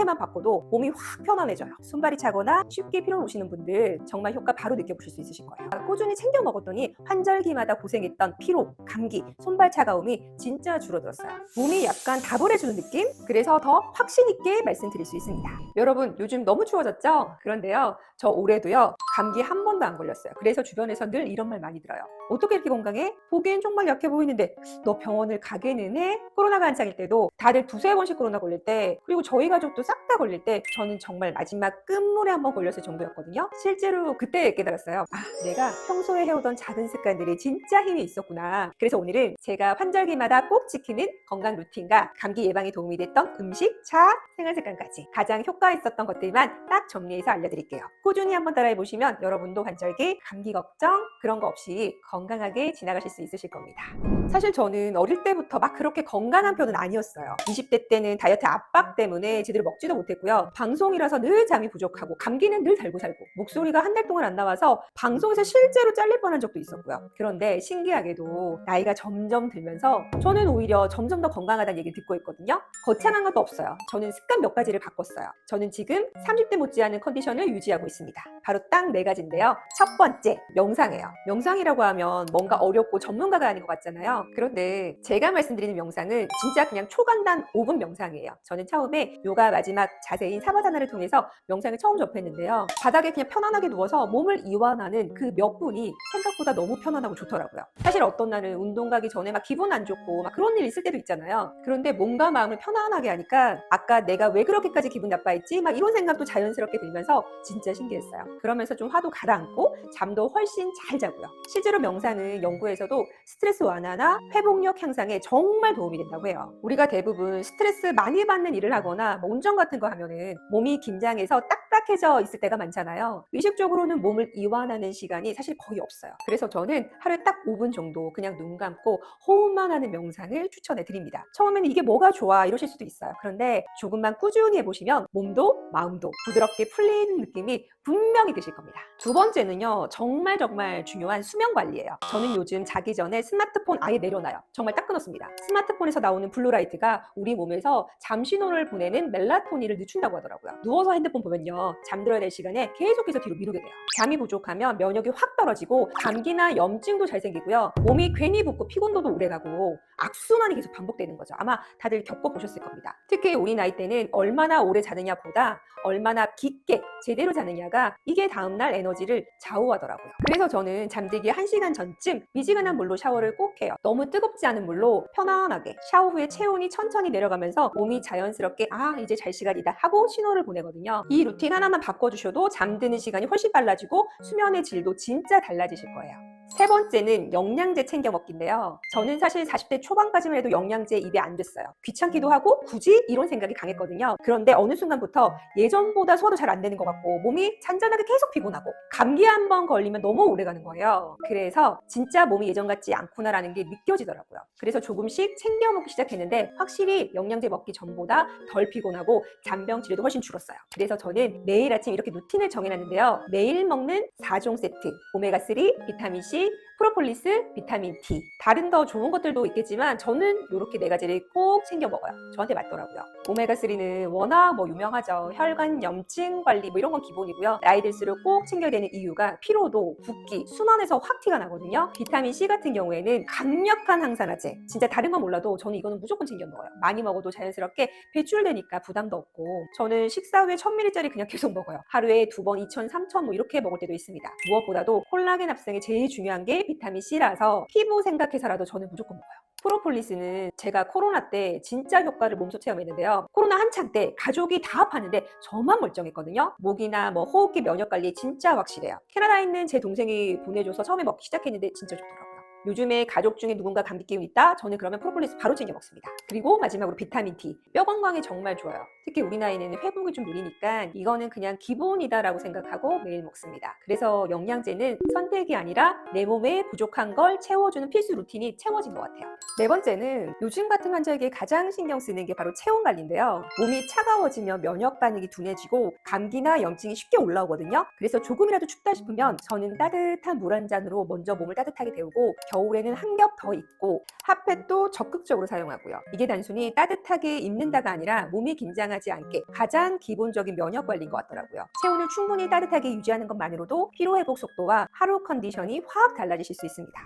이렇게만 바꿔도 몸이 확 편안해져요. 손발이 차거나 쉽게 피로를 오시는 분들 정말 효과 바로 느껴보실 수 있으실 거예요. 꾸준히 챙겨 먹었더니 환절기마다 고생했던 피로, 감기, 손발 차가움이 진짜 줄어들었어요. 몸이 약간 다벌해주는 느낌? 그래서 더 확신 있게 말씀드릴 수 있습니다. 여러분 요즘 너무 추워졌죠? 그런데요 저 올해도요 감기 한 번도 안 걸렸어요. 그래서 주변에서 늘 이런 말 많이 들어요. 어떻게 이렇게 건강해? 보기엔 정말 약해 보이는데 너 병원을 가게는 해? 코로나가 한창일 때도 다들 두세 번씩 코로나 걸릴 때, 그리고 저희 가족도 싹 다 걸릴 때 저는 정말 마지막 끝물에 한 번 걸렸을 정도였거든요. 실제로 그때 깨달았어요. 아, 내가 평소에 해오던 작은 습관들이 진짜 힘이 있었구나. 그래서 오늘은 제가 환절기마다 꼭 지키는 건강 루틴과 감기 예방에 도움이 됐던 음식, 차, 생활 습관까지 가장 효과 있었던 것들만 딱 정리해서 알려드릴게요. 꾸준히 한번 따라해보시면 여러분도 환절기, 감기 걱정 그런 거 없이 건강하게 지나가실 수 있으실 겁니다. 사실 저는 어릴 때부터 막 그렇게 건강한 편은 아니었어요. 20대 때는 다이어트 압박 때문에 제대로 먹지도 못했고요. 방송이라서 늘 잠이 부족하고 감기는 늘 달고 살고 목소리가 한 달 동안 안 나와서 방송에서 실제로 잘릴 뻔한 적도 있었고요. 그런데 신기하게도 나이가 점점 들면서 저는 오히려 점점 더 건강하다는 얘기를 듣고 있거든요. 거창한 것도 없어요. 저는 습관 몇 가지를 바꿨어요. 저는 지금 30대 못지않은 컨디션을 유지하고 있습니다. 바로 딱 4가지인데요. 첫 번째, 명상이에요. 명상이라고 하면 뭔가 어렵고 전문가가 아닌 것 같잖아요. 그런데 제가 말씀드리는 명상은 진짜 그냥 초간단 5분 명상이에요. 저는 처음에 요가 마지막 자세인 사바사나를 통해서 명상을 처음 접했는데요. 바닥에 그냥 편안하게 누워서 몸을 이완하는 그 몇 분이 생각보다 너무 편안하고 좋더라고요. 사실 어떤 날은 운동 가기 전에 막 기분 안 좋고 막 그런 일 있을 때도 있잖아요. 그런데 몸과 마음을 편안하게 하니까 아까 내가 왜 그렇게까지 기분 나빠했지? 막 이런 생각도 자연스럽게 들면서 진짜 신기했어요. 그러면서 좀 화도 가라앉고 잠도 훨씬 잘 자고요. 실제로 명상은 연구에서도 스트레스 완화나 회복력 향상에 정말 도움이 된다고 해요. 우리가 대부분 스트레스 많이 받는 일을 하거나 뭐 운전 같은 거 하면은 몸이 긴장해서 딱딱해져 있을 때가 많잖아요. 의식적으로는 몸을 이완하는 시간이 사실 거의 없어요. 그래서 저는 하루에 딱 5분 정도 그냥 눈 감고 호흡만 하는 명상을 추천해 드립니다. 처음에는 이게 뭐가 좋아 이러실 수도 있어요. 그런데 조금만 꾸준히 해보시면 몸도 마음도 부드럽게 풀리는 느낌이 분명히 드실 겁니다. 두 번째는요, 정말 중요한 수면 관리예요. 저는 요즘 자기 전에 스마트폰 아예 내려놔요. 정말 딱 끊었습니다. 스마트폰에서 나오는 블루라이트가 우리 몸에서 잠신호를 보내는 멜라토닌을 늦춘다고 하더라고요. 누워서 핸드폰 보면요, 잠들어야 될 시간에 계속해서 뒤로 미루게 돼요. 잠이 부족하면 면역이 확 떨어지고 감기나 염증도 잘 생기고요. 몸이 괜히 붓고 피곤도도 오래가고 악순환이 계속 반복되는 거죠. 아마 다들 겪어보셨을 겁니다. 특히 우리 나이 때는 얼마나 오래 자느냐보다 얼마나 깊게 제대로 자느냐가 이게 다음날 에너지를 좌우하더라고요. 그래서 저는 잠들기 1시간 전쯤 미지근한 물로 샤워를 꼭 해요. 너무 뜨겁지 않은 물로 편안하게 샤워 후에 체온이 천천히 내려가면서 몸이 자연스럽게 아 이제 잘 시간이다 하고 신호를 보내거든요. 이 루틴 하나만 바꿔주셔도 잠드는 시간이 훨씬 빨라지고 수면의 질도 진짜 달라지실 거예요. 세 번째는 영양제 챙겨 먹기인데요. 저는 사실 40대 초반까지만 해도 영양제 입에 안 됐어요. 귀찮기도 하고 굳이 이런 생각이 강했거든요. 그런데 어느 순간부터 예전보다 소화도 잘 안 되는 것 같고 몸이 잔잔하게 계속 피곤하고 감기 한 번 걸리면 너무 오래 가는 거예요. 그래서 진짜 몸이 예전 같지 않구나라는 게 느껴지더라고요. 그래서 조금씩 챙겨 먹기 시작했는데 확실히 영양제 먹기 전보다 덜 피곤하고 잔병 치료도 훨씬 줄었어요. 그래서 저는 매일 아침 이렇게 루틴을 정해놨는데요. 매일 먹는 4종 세트, 오메가3, 비타민C, 프로폴리스, 비타민 D. 다른 더 좋은 것들도 있겠지만 저는 이렇게 4가지를 꼭 챙겨 먹어요. 저한테 맞더라고요. 오메가3는 워낙 유명하죠. 혈관 염증 관리 이런 건 기본이고요. 나이 들수록 꼭 챙겨야 되는 이유가 피로도, 붓기, 순환에서 확 티가 나거든요. 비타민 C 같은 경우에는 강력한 항산화제. 진짜 다른 건 몰라도 저는 이거는 무조건 챙겨 먹어요. 많이 먹어도 자연스럽게 배출되니까 부담도 없고 저는 식사 후에 1000ml짜리 그냥 계속 먹어요. 하루에 2번 2000, 3000 이렇게 먹을 때도 있습니다. 무엇보다도 콜라겐 합성이 제일 중요한 게 비타민 C라서 피부 생각해서라도 저는 무조건 먹어요. 프로폴리스는 제가 코로나 때 진짜 효과를 몸소 체험했는데요. 코로나 한창 때 가족이 다 아팠는데 저만 멀쩡했거든요. 목이나 호흡기 면역 관리 진짜 확실해요. 캐나다에 있는 제 동생이 보내줘서 처음에 먹기 시작했는데 진짜 좋더라고요. 요즘에 가족 중에 누군가 감기 기운 있다? 저는 그러면 프로폴리스 바로 챙겨 먹습니다. 그리고 마지막으로 비타민 D. 뼈 건강에 정말 좋아요. 특히 우리 나이는 회복이 좀 느리니까 이거는 그냥 기본이다라고 생각하고 매일 먹습니다. 그래서 영양제는 선택이 아니라 내 몸에 부족한 걸 채워주는 필수 루틴이 채워진 것 같아요. 네 번째는 요즘 같은 환자에게 가장 신경 쓰는 게 바로 체온 관리인데요. 몸이 차가워지면 면역 반응이 둔해지고 감기나 염증이 쉽게 올라오거든요. 그래서 조금이라도 춥다 싶으면 저는 따뜻한 물 한 잔으로 먼저 몸을 따뜻하게 데우고 겨울에는 한 겹 더 입고 핫팩도 적극적으로 사용하고요. 이게 단순히 따뜻하게 입는다가 아니라 몸이 긴장하지 않게 가장 기본적인 면역 관리인 것 같더라고요. 체온을 충분히 따뜻하게 유지하는 것만으로도 피로 회복 속도와 하루 컨디션이 확 달라지실 수 있습니다.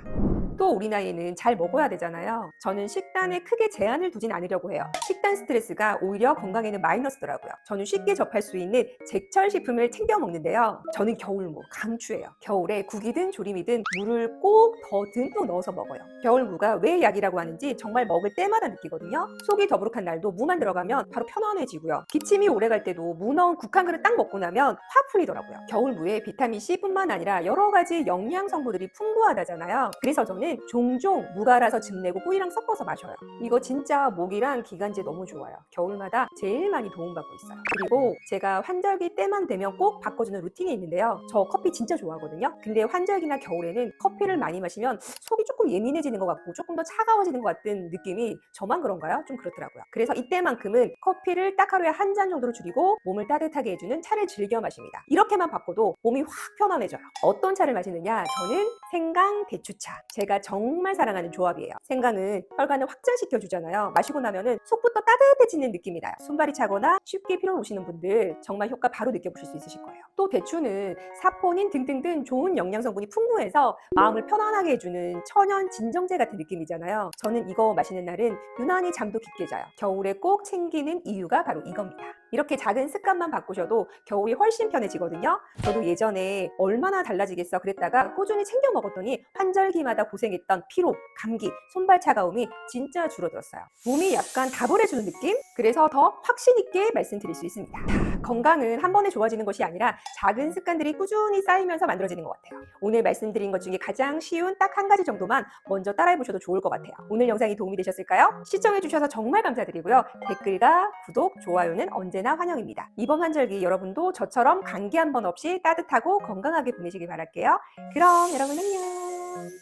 또 우리 나이에는 잘 먹어야 되잖아요. 저는 식단에 크게 제한을 두진 않으려고 해요. 식단 스트레스가 오히려 건강에는 마이너스더라고요. 저는 쉽게 접할 수 있는 제철 식품을 챙겨 먹는데요. 저는 겨울무 강추해요. 겨울에 국이든 조림이든 물을 꼭 더 듬뿍 넣어서 먹어요. 겨울무가 왜 약이라고 하는지 정말 먹을 때마다 느끼거든요. 속이 더부룩한 날도 무만 들어가면 바로 편안해지고요. 기침이 오래 갈 때도 무 넣은 국 한 그릇 딱 먹고 나면 확 풀리더라고요. 겨울무에 비타민C뿐만 아니라 여러 가지 영양 성분들이 풍부하다잖아요. 그래서 저는 종종 무 갈아서 즙 내고 꿀이랑 섞어서 마셔요. 이거 진짜 목이랑 기관지에 너무 좋아요. 겨울마다 제일 많이 도움받고 있어요. 그리고 제가 환절기 때만 되면 꼭 바꿔주는 루틴이 있는데요. 저 커피 진짜 좋아하거든요. 근데 환절기나 겨울에는 커피를 많이 마시면 속이 조금 예민해지는 것 같고 조금 더 차가워지는 것 같은 느낌이 저만 그런가요? 좀 그렇더라고요. 그래서 이때만큼은 커피를 딱 하루에 한 잔 정도로 줄이고 몸을 따뜻하게 해주는 차를 즐겨 마십니다. 이렇게만 바꿔도 몸이 확 편안해져요. 어떤 차를 마시느냐? 저는 생강 대추차. 제가 정말 사랑하는 조합이에요. 생강은 혈관을 확장시켜 주잖아요. 마시고 나면은 속부터 따뜻해지는 느낌이 나요. 손발이 차거나 쉽게 피로를 오시는 분들 정말 효과 바로 느껴보실 수 있으실 거예요. 또 대추는 사포닌 등등등 좋은 영양 성분이 풍부해서 마음을 편안하게 해주는 천연 진정제 같은 느낌이잖아요. 저는 이거 마시는 날은 유난히 잠도 깊게 자요. 겨울에 꼭 챙기는 이유가 바로 이겁니다. 이렇게 작은 습관만 바꾸셔도 겨울이 훨씬 편해지거든요. 저도 예전에 얼마나 달라지겠어 그랬다가 꾸준히 챙겨 먹었더니 환절기마다 고생했던 피로, 감기, 손발 차가움이 진짜 줄어들었어요. 몸이 약간 답을 해주는 느낌? 그래서 더 확신 있게 말씀드릴 수 있습니다. 건강은 한 번에 좋아지는 것이 아니라 작은 습관들이 꾸준히 쌓이면서 만들어지는 것 같아요. 오늘 말씀드린 것 중에 가장 쉬운 딱 한 가지 정도만 먼저 따라해보셔도 좋을 것 같아요. 오늘 영상이 도움이 되셨을까요? 시청해주셔서 정말 감사드리고요. 댓글과 구독, 좋아요는 언제나 환영입니다. 이번 환절기 여러분도 저처럼 감기 한 번 없이 따뜻하고 건강하게 보내시길 바랄게요. 그럼 여러분 안녕.